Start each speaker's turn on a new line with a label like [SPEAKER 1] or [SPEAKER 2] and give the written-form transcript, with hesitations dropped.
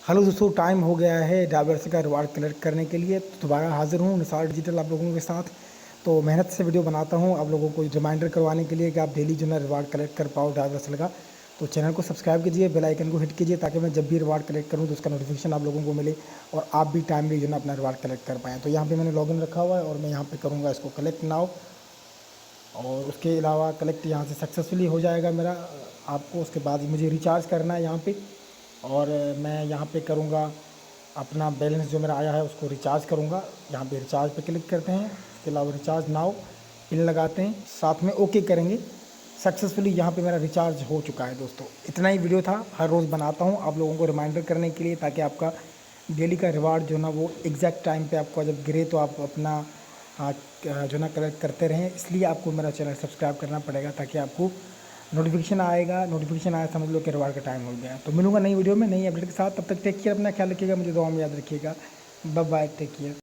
[SPEAKER 1] Hello दोस्तों, time हो गया है डायवर्स का रिवार्ड कलेक्ट करने के लिए। तो दोबारा हाजिर हूँ निसार डिजिटल आप लोगों के साथ। तो मेहनत से वीडियो बनाता हूँ आप लोगों को रिमाइंडर करवाने के लिए कि आप डेली जो है रिवार्ड कलेक्ट कर पाओ डायवर्सल का। तो चैनल को सब्सक्राइब कीजिए, बेल आइकन को हिट कीजिए ताकि मैं जब भी रिवार्ड कलेक्ट करूँ तो उसका नोटिफिकेशन आप लोगों को मिले और आप भी टाइमली जो है अपना रिवार्ड कलेक्ट कर पाएँ। तो यहाँ पर मैंने लॉगिन रखा हुआ है और मैं यहाँ पर करूँगा इसको कलेक्ट नाउ। और उसके अलावा कलेक्ट यहाँ से सक्सेसफुली हो जाएगा मेरा। आपको उसके बाद मुझे रिचार्ज करना है यहाँ पे। और मैं यहाँ पे करूँगा अपना बैलेंस जो मेरा आया है उसको रिचार्ज करूँगा। यहाँ पे रिचार्ज पे क्लिक करते हैं। इसके अलावा रिचार्ज नाउ पिन लगाते हैं, साथ में ओके करेंगे। सक्सेसफुली यहाँ पे मेरा रिचार्ज हो चुका है। दोस्तों इतना ही वीडियो था, हर रोज़ बनाता हूँ आप लोगों को रिमाइंडर करने के लिए ताकि आपका डेली का रिवार्ड जो ना वो एग्जैक्ट टाइम पे आपको जब गिरे तो आप अपना जो ना कलेक्ट करते रहें। इसलिए आपको मेरा चैनल सब्सक्राइब करना पड़ेगा ताकि आपको नोटिफिकेशन आएगा। नोटिफिकेशन आया समझ लो कि रिवार्ड का टाइम हो गया। तो मिलूंगा नई वीडियो में नई अपडेट के साथ। तब तक टेक केयर, अपना ख्याल रखिएगा, मुझे दुआ में याद रखिएगा। Bye bye, take care.